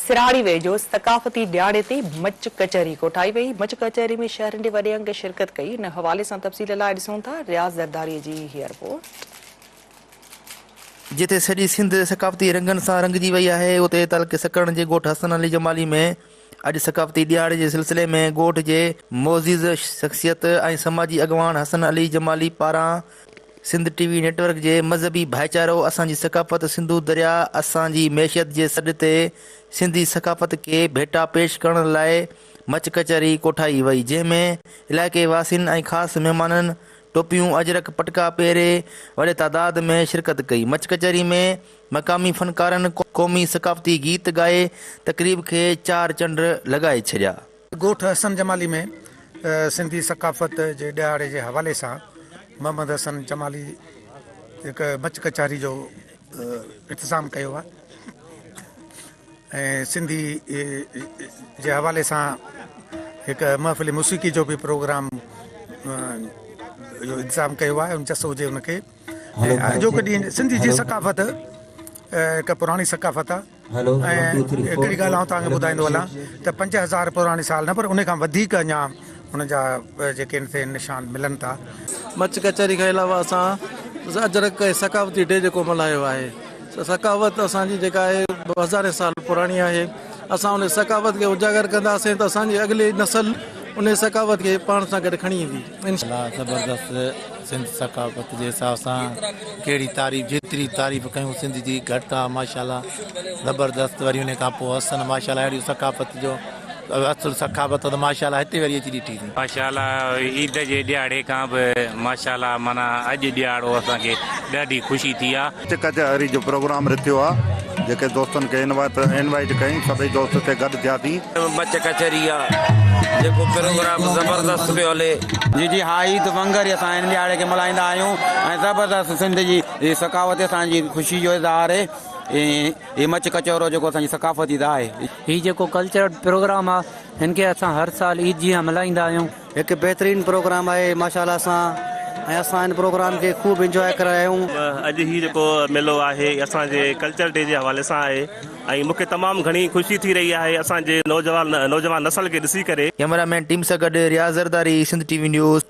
सिराड़ी वेझो सकाफ़ती ॾियारे ते मच कचहरी कोठाई वई। मच कचहरी में शहरनि जे वॾे अंग शिरकत कई। इन हवाले सां तफ़सील लाइ ॾिसूं था रियाज़ ज़रदारी जी हीअ रिपोर्ट। जिते सॼी सिंध सकाफ़ती रंगनि सां रंगजी वई आहे, उते तलक सकण जे ॻोठ हसन अली जमाली में अॼु सकाफ़ती ॾियारे जे सिलसिले में ॻोठ जे मोज़िज़ शख़्सियत ऐं समाजी अॻवान हसन अली जमाली पारां सिंध टीवी नेटवर्क जे मज़हबी भाईचारो असांजी सकाफ़त सिंधु दरिया असांजी मैशियत जे सॾ ते सिंधी सकाफ़त खे भेटा पेश करण लाइ मच कचहरी कोठाई वई, जंहिंमें इलाइक़े वासियुनि ऐं ख़ासि महिमाननि टोपियूं अजरक पटका पहिरे वॾे तादाद में शिरकत कई। मच कचहरी में मक़ामी फ़नकारनि क़ौमी सकाफ़ती गीत ॻाए तक़रीब खे चार चंड लॻाए छॾिया। ॻोठ हसन जमाली में सिंधी सकाफ़त जे ॾियारे जे हवाले सां मोहम्मद हसन जमाली हिकु मच कचहरी जो इंतज़ाम कयो आहे ऐं सिंधी जे हवाले सां हिकु महफ़िल मूसीक़ी जो बि प्रोग्राम जो इंतज़ाम कयो आहे। जसो हुजे हुनखे अॼोके ॾींहुं सिंधी जी सकाफ़त हिकु पुराणी सकाफ़त आहे ऐं हिकिड़ी ॻाल्हि आउं तव्हांखे ॿुधाईंदो हलां त 5000 पुराणी साल न, पर उन खां वधीक अञा हुन जा जेके निशान मिलनि था। मच कचहरी खां अलावा असां अजरक सकाफ़ती डे जेको मल्हायो आहे, सकाफ़त असांजी जेका आहे 1000 साल पुराणी आहे। असां उन सकाफ़त खे उजागर कंदासीं त असांजी अॻिली नसल उन सकाफ़त खे पाण सां गॾु खणी ईंदी। ज़बरदस्त सिंध सकाफ़त जे हिसाब सां कहिड़ी तारीफ़, जेतिरी तारीफ़ कयूं सिंध जी घटि आहे माशाल्लाह। ज़बरदस्त वरी उन खां पोइ हसन माशाल्लाह अहिड़ी सकाफ़त जो असुल सकाफ़त त माशाल्लाह हिते वरी अची ॾिठी थी। माशाल्लाह ईद जे ॾियारे खां बि माशाल्लाह माना अॼु ॾियारो असांखे ॾाढी ख़ुशी थी आहे। मच कचहरी जो प्रोग्राम रखियो आहे, जेके दोस्तनि खे इनवाइट कई, सभई दोस्त ते गॾु थिया थी। मच कचहरी आहे जेको प्रोग्राम ज़बरदस्त पियो हले। जी हा, ईद वंगर असां हिन ॾियारे खे मल्हाईंदा आहियूं ऐं ज़बरदस्त सिंध जी सकाफ़त असांजी ख़ुशी जो इज़हार आहे। ये मच कचहरो जेको असांजी सकाफ़ती आहे, हीउ जेको कल्चरल प्रोग्राम आहे हिन खे असां हर साल ईद जीअं मल्हाईंदा आहियूं। हिकु बहितरीनु प्रोग्राम आहे माशाल्लाह सां, ऐं असां हिन प्रोग्राम खे ख़ूब इंजॉय कराया आहियूं। अॼु ही जेको मेलो आहे असांजे कल्चर डे जे हवाले सां आहे ऐं मूंखे तमामु घणी ख़ुशी थी रही आहे असांजे नौजवान नसल खे ॾिसी करे। कैमरामैन टीम सां गॾु रियाज़ ज़रदारी, सिंध टीवी न्यूज़।